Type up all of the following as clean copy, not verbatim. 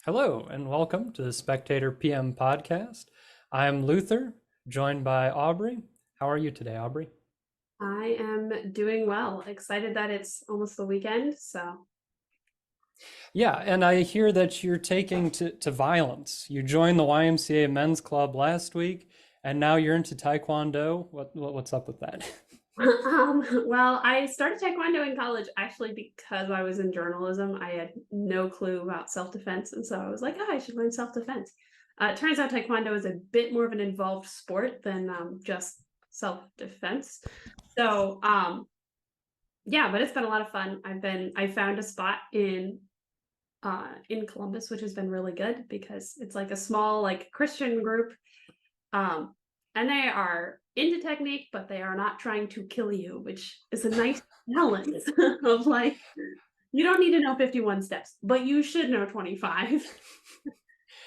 Hello, and welcome to the Spectator PM podcast. I'm Luther, joined by Aubrey. How are you today, Aubrey? I am doing well. Excited that it's almost the weekend. Yeah, and I hear that you're taking to violence. You joined the YMCA men's club last week, and now you're into Taekwondo. What's up with that? well, I started Taekwondo in college actually because I was in journalism. I had no clue about self-defense, and so I was like, oh, I should learn self-defense. It turns out Taekwondo is a bit more of an involved sport than just self-defense. So, yeah, but it's been a lot of fun. I found a spot in Columbus, which has been really good because it's like a small like Christian group. And they are into technique, but they are not trying to kill you, which is a nice balance of like you don't need to know 51 steps, but you should know 25.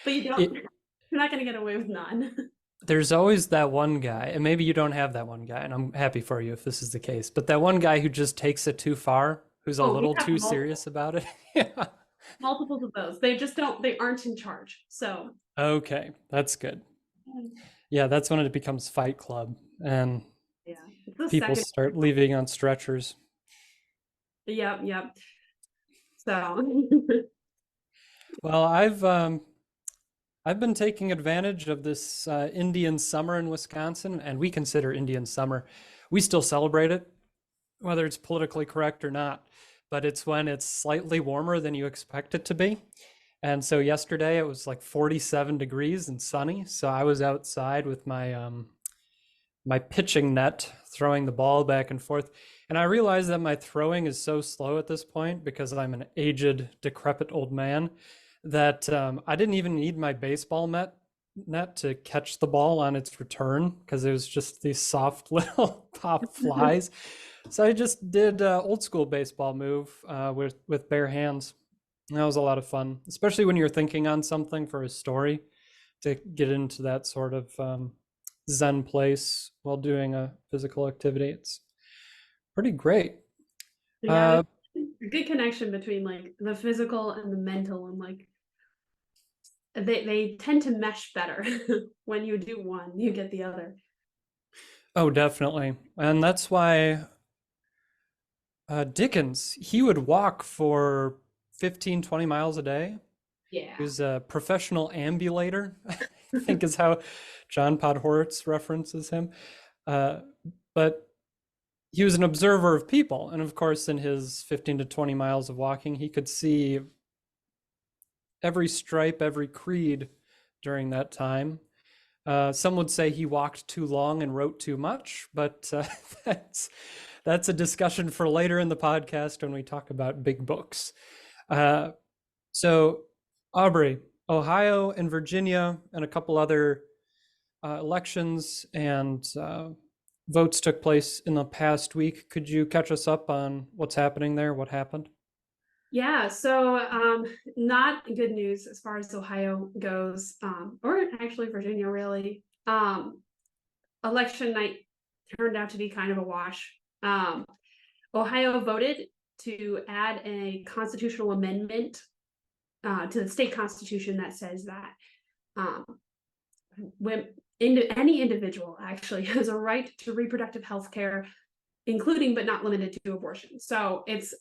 But you don't, It, you're not gonna get away with none. there's always that one guy, and maybe you don't have that one guy, and I'm happy for you if this is the case, but that one guy who just takes it too far, who's a Oh, we little have too serious about it. Yeah. multiples of those. They just don't, they aren't in charge. So Okay, that's good. Yeah, that's when it becomes Fight Club and yeah, it's the people second. start leaving on stretchers. Yep. So Well, I've been taking advantage of this Indian summer in Wisconsin, and we consider Indian summer. We still celebrate it, whether it's politically correct or not. But it's when it's slightly warmer than you expect it to be. And so yesterday it was like 47 degrees and sunny. So I was outside with my pitching net, throwing the ball back and forth. And I realized that my throwing is so slow at this point because I'm an aged, decrepit old man that I didn't even need my baseball net to catch the ball on its return because it was just these soft little pop flies. So I just did old school baseball move with bare hands. And that was a lot of fun, especially when you're thinking on something for a story to get into that sort of Zen place while doing a physical activity. It's pretty great. yeah, Uh, there's a good connection between like the physical and the mental, and like they tend to mesh better. When you do one, you get the other. oh, definitely. And that's why Dickens, he would walk for 15, 20 miles a day. He Yeah. was a professional ambulator, I think is how John Podhoretz references him. Uh, but he was an observer of people. And of course, in his 15 to 20 miles of walking, he could see every stripe, every creed during that time. Some would say he walked too long and wrote too much, but that's that's a discussion for later in the podcast when we talk about big books. Uh, so, Aubrey, Ohio and Virginia and a couple other elections and votes took place in the past week. Could you catch us up on what's happening there? What happened? Yeah, so not good news as far as Ohio goes, or actually Virginia really. Election night turned out to be kind of a wash. Ohio voted to add a constitutional amendment to the state constitution that says that um, when any individual actually has a right to reproductive health care, including but not limited to abortion. So it's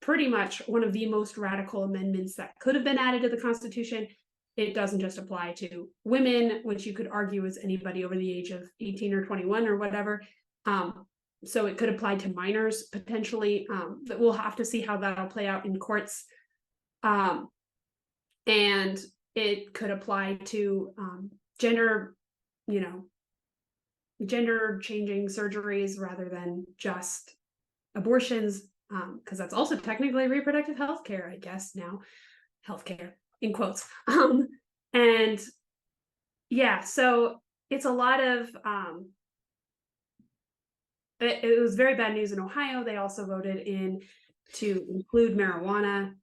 pretty much one of the most radical amendments that could have been added to the Constitution. It doesn't just apply to women, which you could argue is anybody over the age of 18 or 21 or whatever. So it could apply to minors potentially, but we'll have to see how that'll play out in courts. Um, and it could apply to gender, you know, gender changing surgeries rather than just abortions, because that's also technically reproductive health care, I guess now, healthcare in quotes. And yeah, so it's a lot of it was very bad news in Ohio. They also voted in to include marijuana.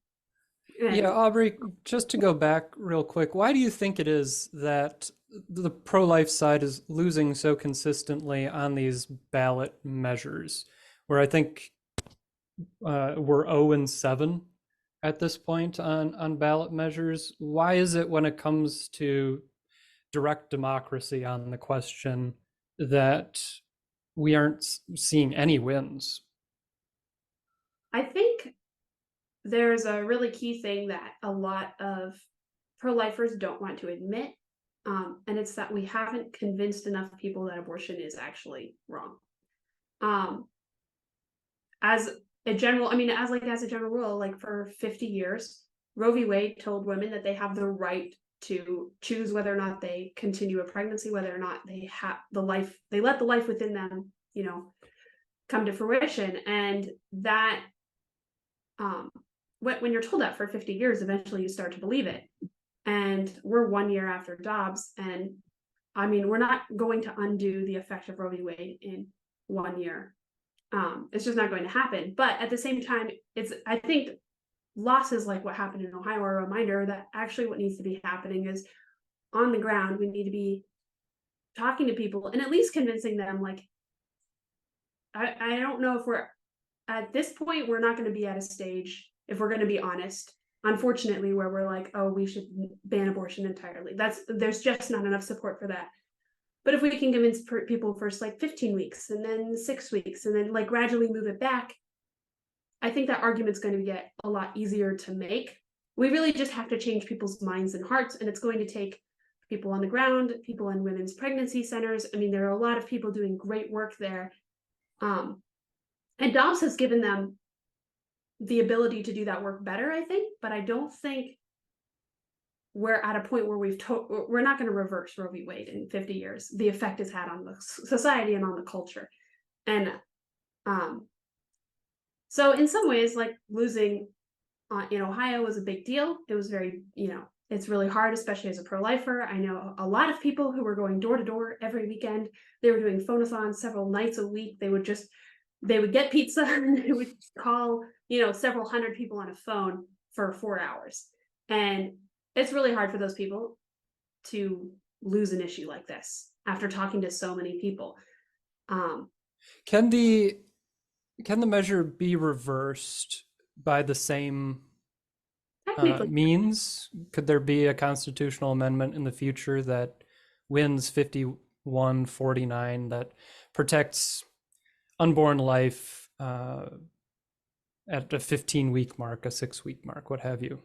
Yeah, And Aubrey, just to go back real quick, why do you think it is that the pro-life side is losing so consistently on these ballot measures, where I think we're 0 and 7 at this point on ballot measures. Why is it when it comes to direct democracy on the question that we aren't seeing any wins? I think there's a really key thing that a lot of pro-lifers don't want to admit, and it's that we haven't convinced enough people that abortion is actually wrong. Um, as a general, I mean, as a general rule, like for 50 years, Roe v. Wade told women that they have the right to choose whether or not they continue a pregnancy, whether or not they have the life, they let the life within them, come to fruition. And that, when you're told that for 50 years, eventually you start to believe it. And we're 1 year after Dobbs, and I mean, we're not going to undo the effect of Roe v. Wade in 1 year. It's just not going to happen. But at the same time, I think losses like what happened in Ohio are a reminder that actually what needs to be happening is on the ground, we need to be talking to people and at least convincing them, like, I don't know if we're at this point, we're not going to be at a stage, if we're going to be honest, unfortunately, where we're like, oh, we should ban abortion entirely. There's just not enough support for that. But if we can convince people first, like 15 weeks and then 6 weeks and then like gradually move it back, I think that argument's going to get a lot easier to make. We really just have to change people's minds and hearts, and it's going to take people on the ground, people in women's pregnancy centers. I mean, there are a lot of people doing great work there. And Dobbs has given them the ability to do that work better, I think, but I don't think we're at a point where we're not going to reverse Roe v. Wade in 50 years, the effect it's had on the society and on the culture. And so in some ways, like losing in Ohio was a big deal. It was very, it's really hard, especially as a pro-lifer. I know a lot of people who were going door to door every weekend. They were doing phone-a-thons several nights a week. They would get pizza and they would call, several hundred people on a phone for 4 hours. And it's really hard for those people to lose an issue like this after talking to so many people. Can the measure be reversed by the same means? Could there be a constitutional amendment in the future that wins 51-49 that protects unborn life at a 15-week mark, a 6-week mark, what have you?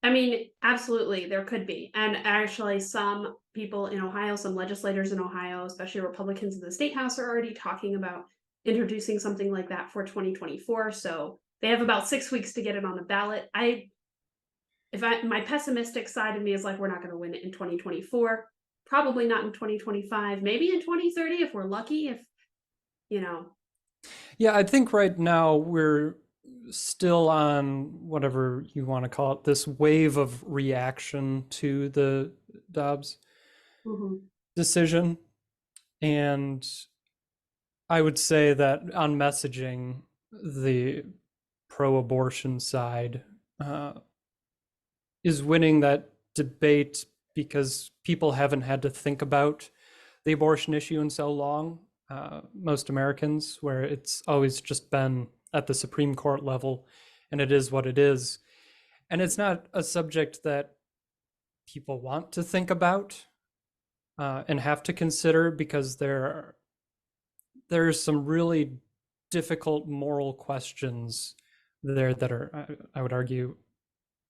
I mean, absolutely, there could be. And actually, some people in Ohio, some legislators in Ohio, especially Republicans in the state house, are already talking about introducing something like that for 2024. So they have about 6 weeks to get it on the ballot. My pessimistic side of me is like, we're not going to win it in 2024, probably not in 2025, maybe in 2030 if we're lucky, Yeah, I think right now we're still on whatever you want to call it, this wave of reaction to the Dobbs decision. And I would say that on messaging, the pro-abortion side is winning that debate because people haven't had to think about the abortion issue in so long. Most Americans, where it's always just been at the Supreme Court level, and it is what it is. And it's not a subject that people want to think about and have to consider, because there's some really difficult moral questions there that are, I would argue,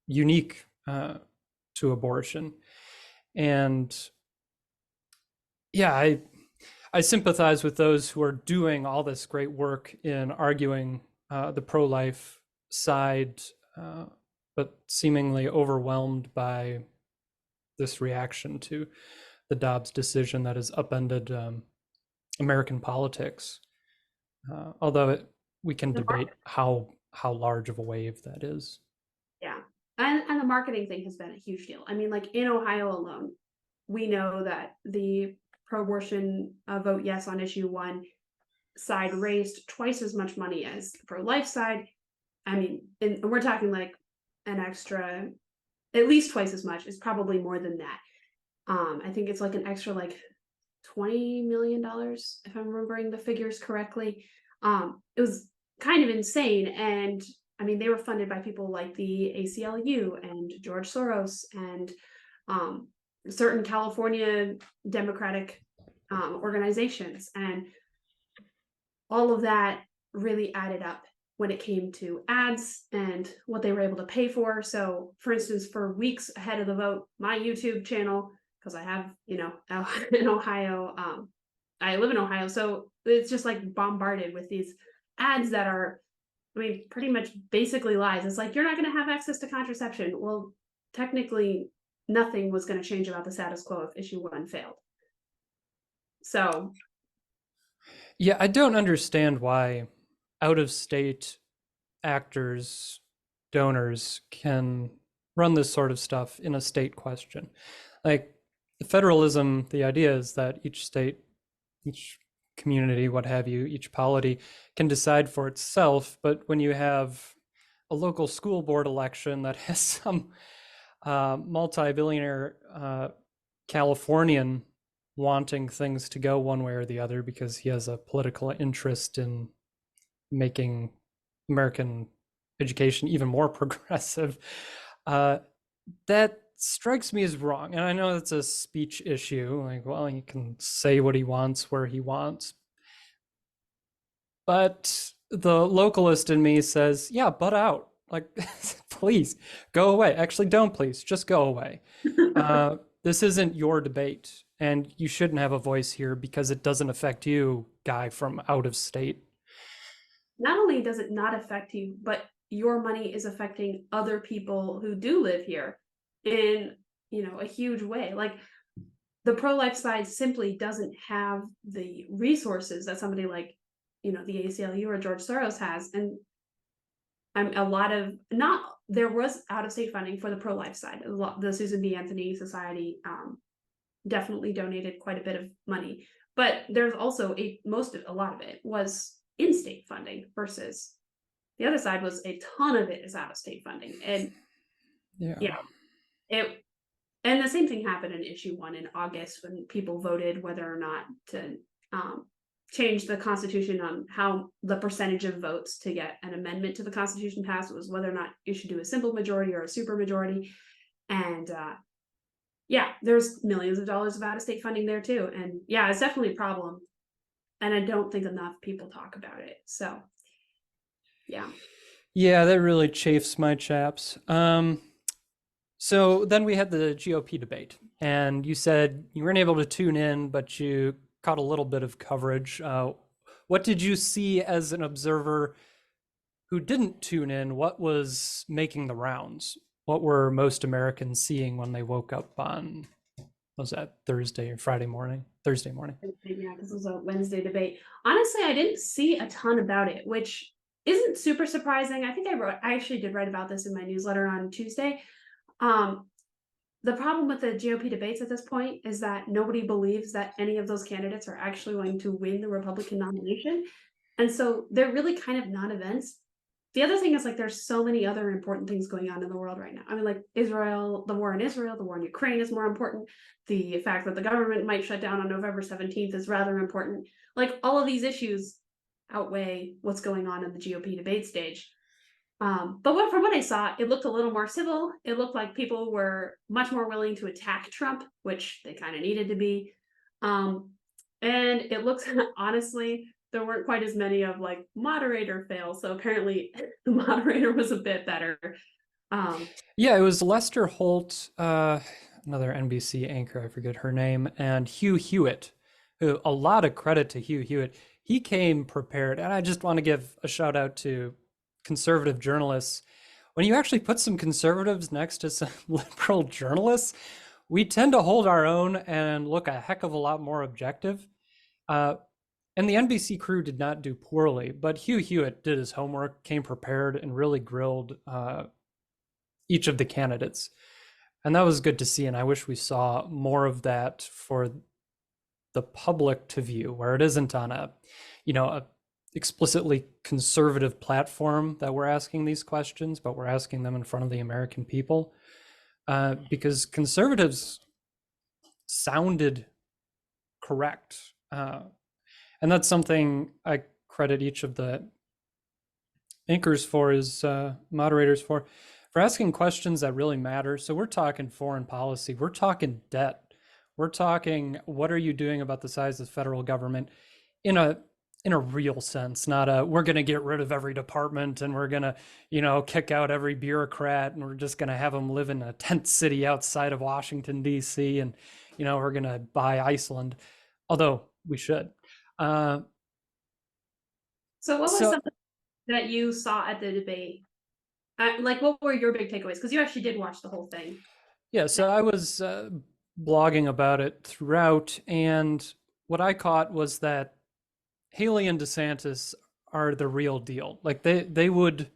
unique to abortion. And yeah, I sympathize with those who are doing all this great work in arguing the pro-life side, but seemingly overwhelmed by this reaction to the Dobbs decision that has upended American politics. Although we can debate how large of a wave that is. Yeah, and the marketing thing has been a huge deal. I mean, like in Ohio alone, we know that the pro-abortion vote yes on issue 1 side raised twice as much money as the pro-life side. I mean, and we're talking like an extra, at least twice as much. It's probably more than that. I think it's like an extra like $20 million, if I'm remembering the figures correctly. It was kind of insane. And I mean, they were funded by people like the ACLU and George Soros and certain California Democratic organizations. And all of that really added up when it came to ads and what they were able to pay for. So, for instance, for weeks ahead of the vote, my YouTube channel, because I have, in Ohio, I live in Ohio, so it's just like bombarded with these ads that are, I mean, pretty much basically lies. It's like, you're not going to have access to contraception. Well, technically, nothing was going to change about the status quo if issue one failed. So, Yeah, I don't understand why out of state actors, donors can run this sort of stuff in a state question. Like federalism, the idea is that each state, each community, what have you, each polity can decide for itself. But when you have a local school board election that has some multi-billionaire Californian wanting things to go one way or the other because he has a political interest in making American education even more progressive, that strikes me as wrong. And I know it's a speech issue. Like, well, he can say what he wants where he wants. But the localist in me says, yeah, butt out. Like, please go away. Actually, don't please. Just go away. This isn't your debate. And you shouldn't have a voice here because it doesn't affect you, guy from out of state. not only does it not affect you, but your money is affecting other people who do live here in, a huge way. Like the pro-life side simply doesn't have the resources that somebody like, the ACLU or George Soros has. And I'm a lot of not there was out of state funding for the pro-life side. The Susan B. Anthony Society definitely donated quite a bit of money, but there's also a lot of it was in-state funding versus the other side was a ton of it is out of state funding. And Yeah. it and the same thing happened in issue one in August when people voted whether or not to change the Constitution on how the percentage of votes to get an amendment to the Constitution passed. It was whether or not you should do a simple majority or a super majority. And there's millions of dollars of out of state funding there too. And yeah, it's definitely a problem. And I don't think enough people talk about it. So yeah. Yeah, that really chafes my chaps. So then we had the GOP debate, and you said you weren't able to tune in, but you caught a little bit of coverage. What did you see as an observer who didn't tune in? What was making the rounds? What were most Americans seeing when they woke up on, was that Thursday or Friday morning? Thursday morning. Yeah, because it was a Wednesday debate. Honestly, I didn't see a ton about it, which isn't super surprising. I think I actually did write about this in my newsletter on Tuesday. The problem with the GOP debates at this point is that nobody believes that any of those candidates are actually going to win the Republican nomination. And so they're really kind of non-events. The other thing is like there's so many other important things going on in the world right now. I mean, like Israel, the war in Israel, the war in Ukraine is more important. The fact that the government might shut down on November 17th is rather important. Like all of these issues outweigh what's going on in the GOP debate stage. But from what I saw, it looked a little more civil. It looked like people were much more willing to attack Trump, which they kind of needed to be. And it looks honestly, there weren't quite as many of like moderator fails. So apparently the moderator was a bit better. Yeah, it was Lester Holt, another NBC anchor, I forget her name, and Hugh Hewitt, who a lot of credit to Hugh Hewitt. He came prepared, and I just want to give a shout out to conservative journalists. When you actually put some conservatives next to some liberal journalists, we tend to hold our own and look a heck of a lot more objective. And the NBC crew did not do poorly, but Hugh Hewitt did his homework, came prepared, and really grilled each of the candidates. And that was good to see. And I wish we saw more of that for the public to view, where it isn't on a explicitly conservative platform that we're asking these questions, but we're asking them in front of the American people, because conservatives sounded correct. And that's something I credit each of the anchors for, his moderators for asking questions that really matter. So we're talking foreign policy, we're talking debt, we're talking what are you doing about the size of the federal government in a real sense, not a we're going to get rid of every department and we're going to, kick out every bureaucrat and we're just going to have them live in a tent city outside of Washington D.C. and we're going to buy Iceland, although we should. So what was So something that you saw at the debate? Like, what were your big takeaways? Because you actually did watch the whole thing. yeah, so I was blogging about it throughout, and what I caught was that Haley and DeSantis are the real deal. Like they would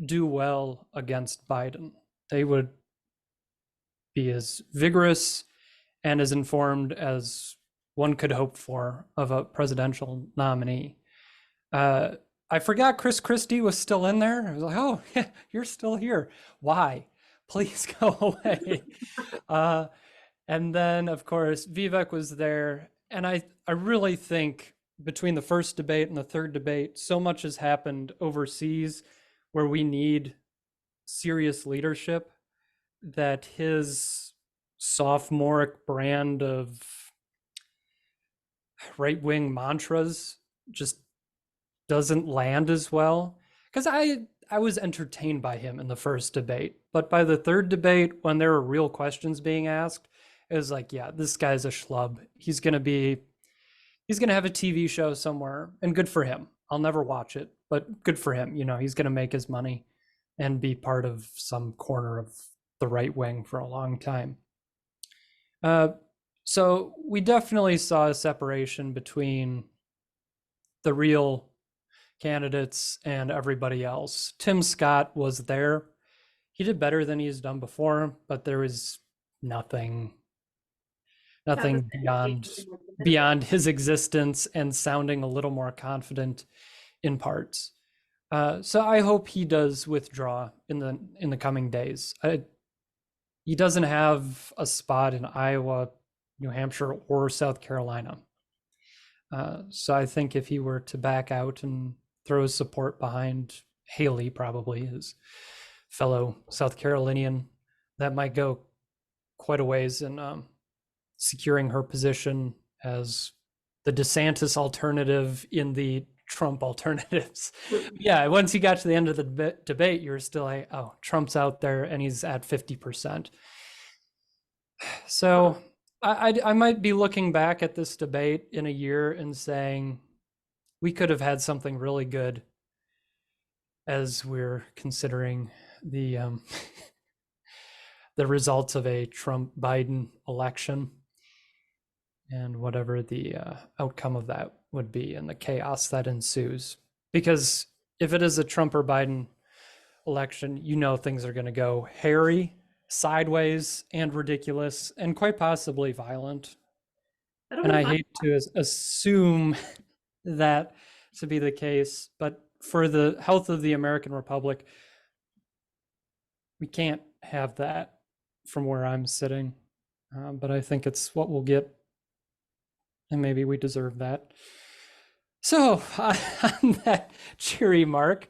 do well against Biden. They would be as vigorous and as informed as one could hope for of a presidential nominee. I forgot Chris Christie was still in there. I was like, oh, yeah, you're still here. Why? Please go away. And then, of course, Vivek was there. And I really think between the first debate and the third debate, so much has happened overseas where we need serious leadership that his sophomoric brand of right-wing mantras just doesn't land as well. Because I was entertained by him in the first debate, but by the third debate, when there were real questions being asked, it was like, yeah, this guy's a schlub. He's gonna have a TV show somewhere, and good for him. I'll never watch it, but good for him. He's gonna make his money and be part of some corner of the right wing for a long time. So we definitely saw a separation between the real candidates and everybody else. Tim Scott was there. He did better than he's done before, but there was nothing beyond his existence and sounding a little more confident in parts. So I hope he does withdraw in the coming days. He doesn't have a spot in Iowa, New Hampshire, or South Carolina. So I think if he were to back out and throw his support behind Haley, probably his fellow South Carolinian, that might go quite a ways in securing her position as the DeSantis alternative in the Trump alternatives. Yeah, once you got to the end of the debate, you're still like, oh, Trump's out there and he's at 50%. So I might be looking back at this debate in a year and saying we could have had something really good as we're considering the the results of a Trump-Biden election and whatever the outcome of that would be and the chaos that ensues. Because if it is a Trump or Biden election, things are going to go hairy, sideways, and ridiculous, and quite possibly violent. And I hate to assume that to be the case, but for the health of the American Republic, we can't have that from where I'm sitting. But I think it's what we'll get, and maybe we deserve that. So on that cheery mark,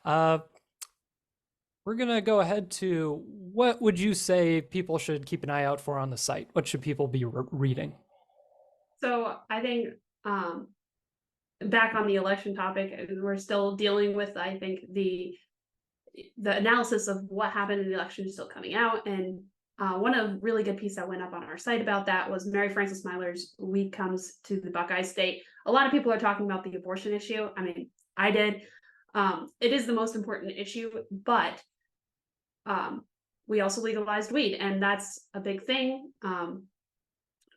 we're going to go ahead to what would you say people should keep an eye out for on the site? What should people be reading? So I think back on the election topic, we're still dealing with, I think, the analysis of what happened in the election is still coming out. And one really good piece that went up on our site about that was Mary Frances Myler's Week Comes to the Buckeye State. A lot of people are talking about the abortion issue. I mean, I did. It is the most important issue, but we also legalized weed, and that's a big thing.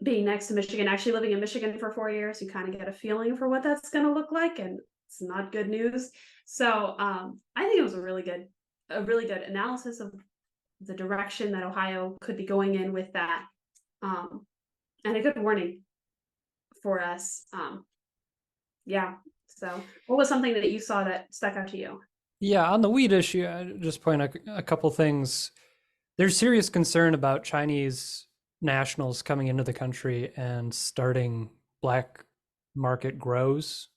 Being next to Michigan, actually living in Michigan for 4 years, you kind of get a feeling for what that's going to look like, and it's not good news. So I think it was a really good analysis of the direction that Ohio could be going in with that, and a good warning for us. Yeah. So what was something that you saw that stuck out to you? Yeah, on the weed issue, I just point out a couple things. There's serious concern about Chinese nationals coming into the country and starting black market grows.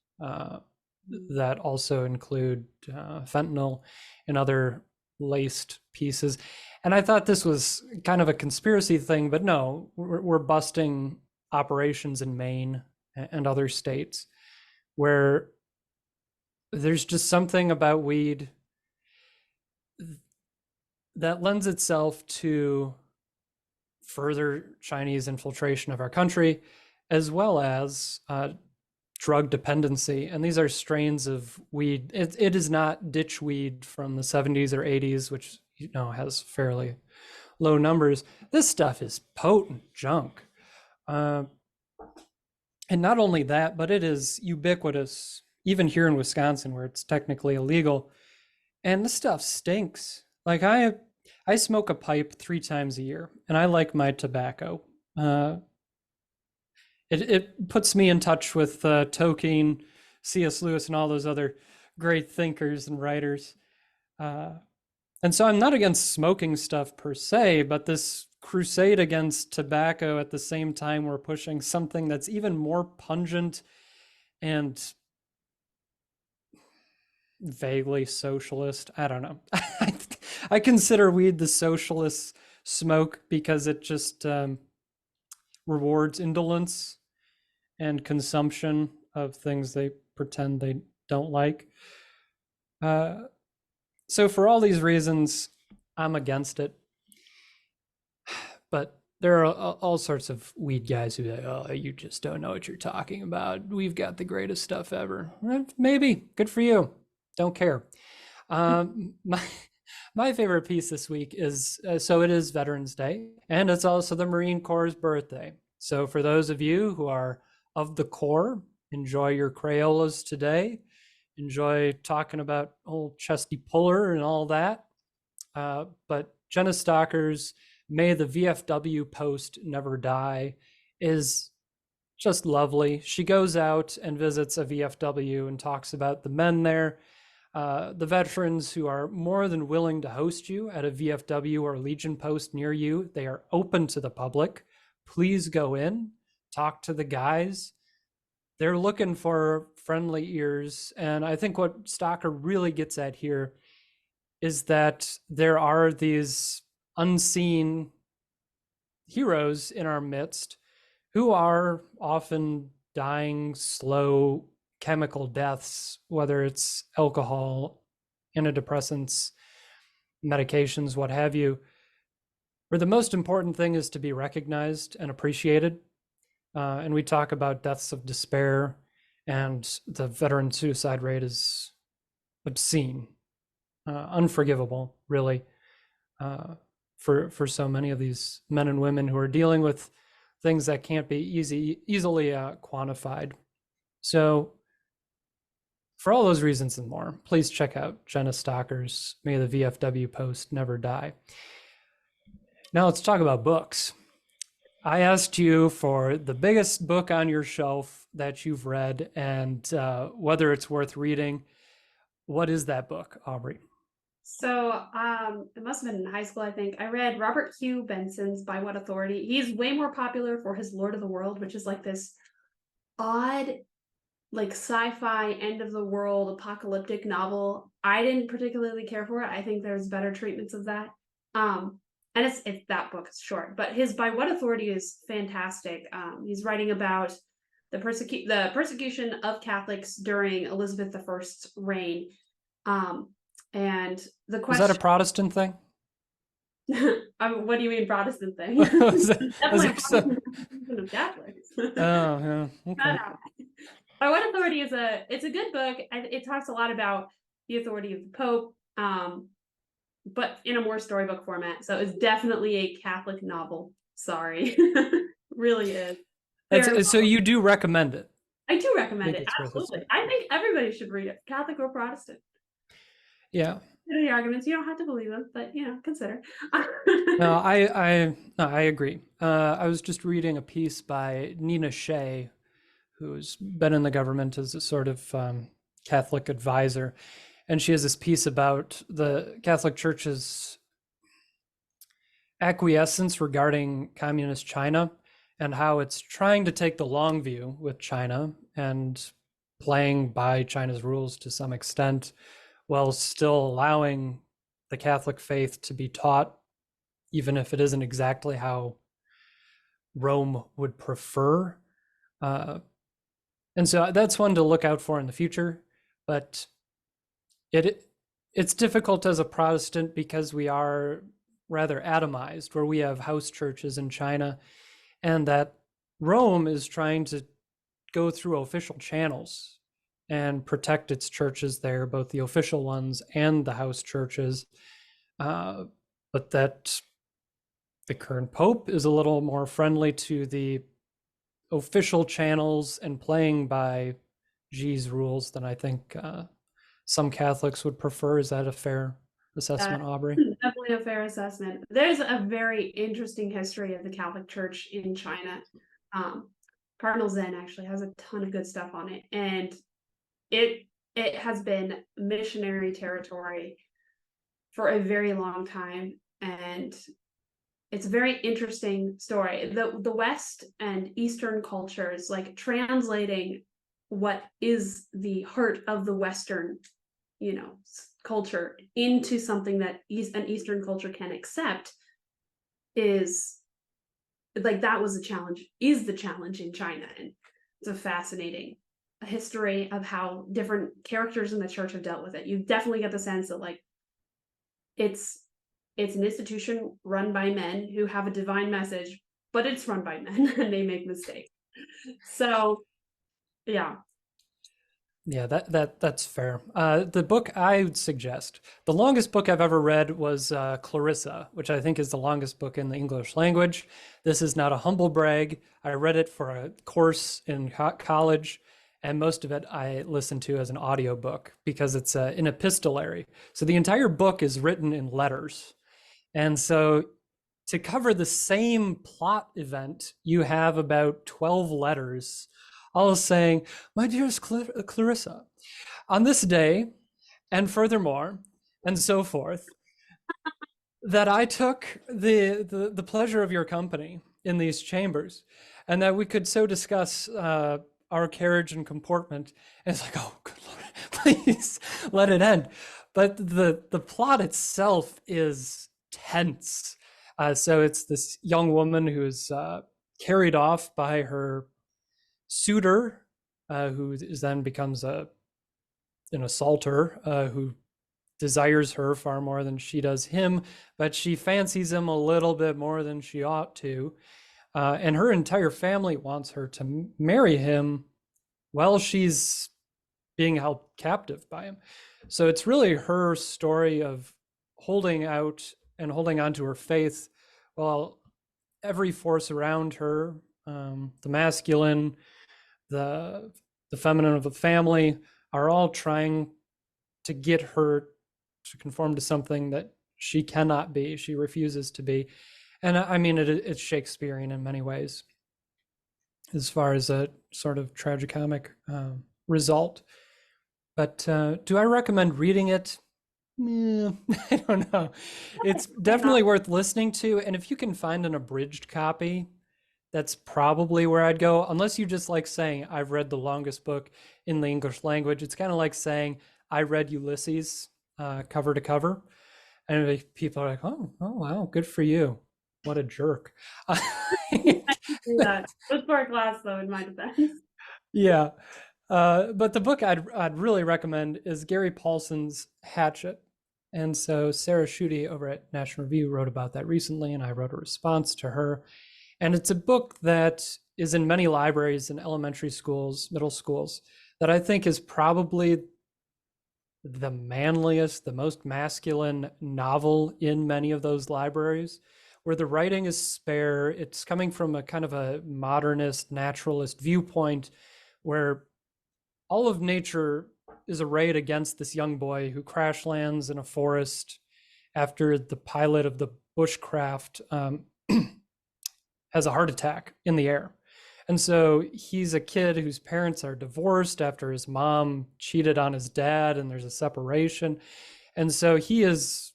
that also include fentanyl and other laced pieces. And I thought this was kind of a conspiracy thing, but no, we're busting operations in Maine and other states where there's just something about weed that lends itself to further Chinese infiltration of our country, as well as drug dependency. And these are strains of weed. It is not ditch weed from the 70s or 80s, which has fairly low numbers. This stuff is potent junk. And not only that, but it is ubiquitous, even here in Wisconsin, where it's technically illegal. And this stuff stinks. Like I smoke a pipe 3 times a year, and I like my tobacco. It puts me in touch with Tolkien, C.S. Lewis, and all those other great thinkers and writers. And so I'm not against smoking stuff per se, but this crusade against tobacco at the same time we're pushing something that's even more pungent and vaguely socialist. I don't know. I consider weed the socialist smoke because it just rewards indolence and consumption of things they pretend they don't like. So for all these reasons, I'm against it. But there are all sorts of weed guys who say, "Oh, you just don't know what you're talking about. We've got the greatest stuff ever." Maybe. Good for you. Don't care. My favorite piece this week is so it is Veterans Day, and it's also the Marine Corps' birthday. So for those of you who are of the Corps, enjoy your Crayolas today. Enjoy talking about old Chesty Puller and all that. But Jenna Stocker's May the VFW post never die is just lovely. She goes out and visits a VFW and talks about the men there, the veterans who are more than willing to host you at a VFW or Legion post near you. They are open to the public. Please go in, talk to the guys. They're looking for friendly ears. And I think what Stocker really gets at here is that there are these unseen heroes in our midst who are often dying slow chemical deaths, whether it's alcohol, antidepressants, medications, what have you, where the most important thing is to be recognized and appreciated. And we talk about deaths of despair, and the veteran suicide rate is obscene, unforgivable, really, for so many of these men and women who are dealing with things that can't be easily quantified. So for all those reasons and more, please check out Jenna Stocker's May the VFW post never die. Now let's talk about books. I asked you for the biggest book on your shelf that you've read and whether it's worth reading. What is that book, Aubrey? So it must have been in high school, I think. I read Robert Hugh Benson's By What Authority. He's way more popular for his Lord of the World, which is like this odd, like sci-fi end of the world apocalyptic novel. I didn't particularly care for it. I think there's better treatments of that. And it's that book is short, but his By What Authority is fantastic. He's writing about the persecution of Catholics during Elizabeth I's reign. And the question, is that a Protestant thing? What do you mean Protestant thing? Definitely of Catholics. Oh, yeah. Okay. By What Authority it's a good book. It talks a lot about the authority of the Pope, but in a more storybook format. So it's definitely a Catholic novel. Sorry. Really is. So you do recommend it? I do recommend it. Absolutely. I think everybody should read it, Catholic or Protestant. Yeah. The arguments, you don't have to believe them, but consider. No, I agree. I was just reading a piece by Nina Shea, who's been in the government as a sort of Catholic advisor. And she has this piece about the Catholic Church's acquiescence regarding communist China and how it's trying to take the long view with China and playing by China's rules to some extent, while still allowing the Catholic faith to be taught, even if it isn't exactly how Rome would prefer. Uh, and so that's one to look out for in the future. But it it's difficult as a Protestant because we are rather atomized, where we have house churches in China, and that Rome is trying to go through official channels and protect its churches there, both the official ones and the house churches. Uh, but that the current pope is a little more friendly to the official channels and playing by Xi's rules than I think some Catholics would prefer. Is that a fair assessment, Aubrey? Definitely a fair assessment. There's a very interesting history of the Catholic Church in China. Um, Cardinal Zen actually has a ton of good stuff on it, and it has been missionary territory for a very long time, and it's a very interesting story. The West and Eastern cultures, like translating what is the heart of the Western, culture into something that an Eastern culture can accept, is like that was a challenge, is the challenge in China. And it's a fascinating history of how different characters in the church have dealt with it. You definitely get the sense that like it's an institution run by men who have a divine message, but it's run by men and they make mistakes. So yeah. Yeah, that's fair. The book I would suggest, the longest book I've ever read was Clarissa, which I think is the longest book in the English language. This is not a humble brag. I read it for a course in college, and most of it I listened to as an audiobook because it's an epistolary. So the entire book is written in letters. And so to cover the same plot event, you have about 12 letters, all saying, "My dearest Clarissa, on this day, and furthermore, and so forth, that I took the pleasure of your company in these chambers, and that we could so discuss our carriage and comportment." And it's like, oh, good Lord, please let it end. But the plot itself is tense. So it's this young woman who's carried off by her suitor, who is then becomes an assaulter, who desires her far more than she does him, but she fancies him a little bit more than she ought to. And her entire family wants her to marry him while she's being held captive by him. So it's really her story of holding out and holding on to her faith while every force around her, the masculine, the feminine of the family, are all trying to get her to conform to something that she cannot be, she refuses to be. And I mean, it's Shakespearean in many ways, as far as a sort of tragicomic result. But do I recommend reading it? I don't know. It's definitely worth listening to. And if you can find an abridged copy, that's probably where I'd go. Unless you just like saying, I've read the longest book in the English language. It's kind of like saying, I read Ulysses cover to cover. And people are like, oh, wow, good for you. What a jerk. Yeah, it was for a class though, in my defense. Yeah. But the book I'd really recommend is Gary Paulson's Hatchet. And so Sarah Schutte over at National Review wrote about that recently, and I wrote a response to her. And it's a book that is in many libraries in elementary schools, middle schools, that I think is probably the manliest, the most masculine novel in many of those libraries, where the writing is spare. It's coming from a kind of a modernist, naturalist viewpoint, where all of nature is arrayed against this young boy who crash lands in a forest after the pilot of the bushcraft has a heart attack in the air. And so he's a kid whose parents are divorced after his mom cheated on his dad and there's a separation. And so he is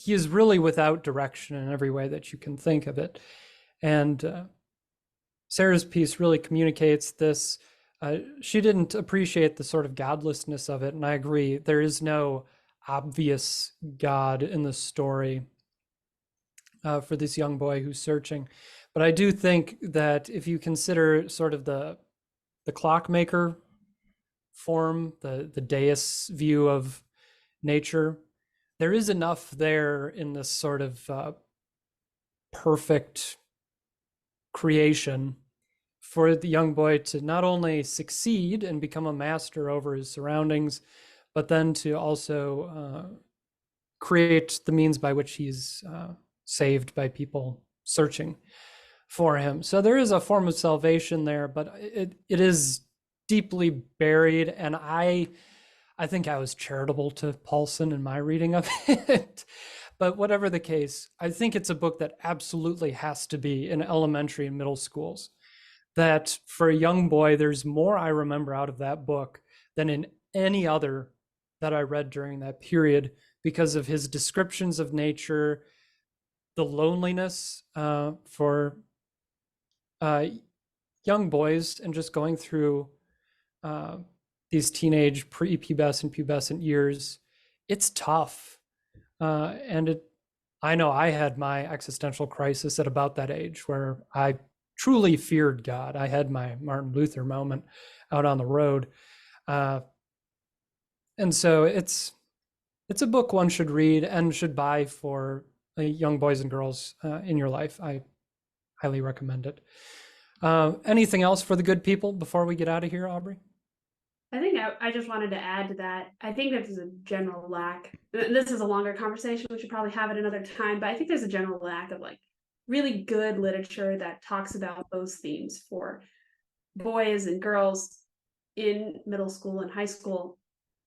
really without direction in every way that you can think of it. And Sarah's piece really communicates this She didn't appreciate the sort of godlessness of it, and I agree. There is no obvious God in the story for this young boy who's searching. But I do think that if you consider sort of the clockmaker form, the deist view of nature, there is enough there in this sort of perfect creation for the young boy to not only succeed and become a master over his surroundings, but then to also create the means by which he's saved by people searching for him. So there is a form of salvation there, but it is deeply buried. And I think I was charitable to Paulson in my reading of it. But whatever the case, I think it's a book that absolutely has to be in elementary and middle schools. That for a young boy, there's more I remember out of that book than in any other that I read during that period, because of his descriptions of nature, the loneliness for young boys, and just going through these teenage pre-pubescent, pubescent years. It's tough. I know I had my existential crisis at about that age where I truly feared God. I had my Martin Luther moment out on the road. And so it's a book one should read and should buy for young boys and girls in your life. I highly recommend it. Anything else for the good people before we get out of here, Aubrey? I think I just wanted to add to that. I think there's a general lack. This is a longer conversation. We should probably have it another time, but I think there's a general lack of like really good literature that talks about those themes for boys and girls in middle school and high school.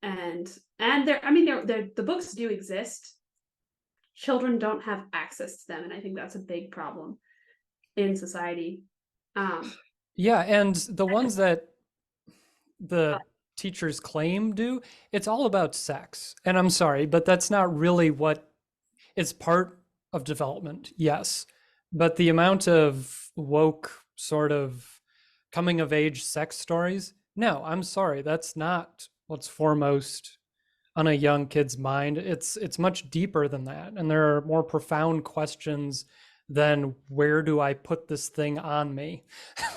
And there, I mean, the books do exist. Children don't have access to them, and I think that's a big problem in society. Yeah, and the ones that the teachers claim do, it's all about sex. And I'm sorry, but that's not really what it's part of development, yes. But the amount of woke sort of coming of age sex stories, no, I'm sorry, that's not what's foremost on a young kid's mind. It's much deeper than that. And there are more profound questions than where do I put this thing on me?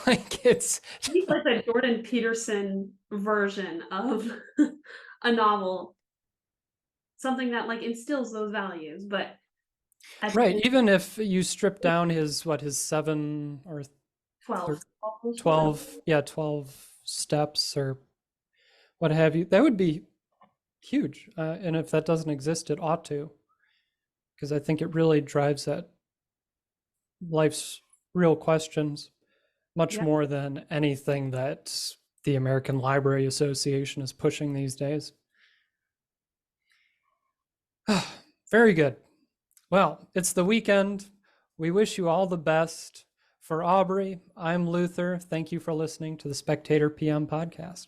Like it's like the Jordan Peterson version of a novel, something that like instills those values. But right, even if you strip down his 7 or 12 12 steps or what have you, that would be huge. And if that doesn't exist, it ought to, because I think it really drives at life's real questions much more than anything that the American Library Association is pushing these days. Very good. Well, it's the weekend. We wish you all the best. For Aubrey, I'm Luther. Thank you for listening to the Spectator PM podcast.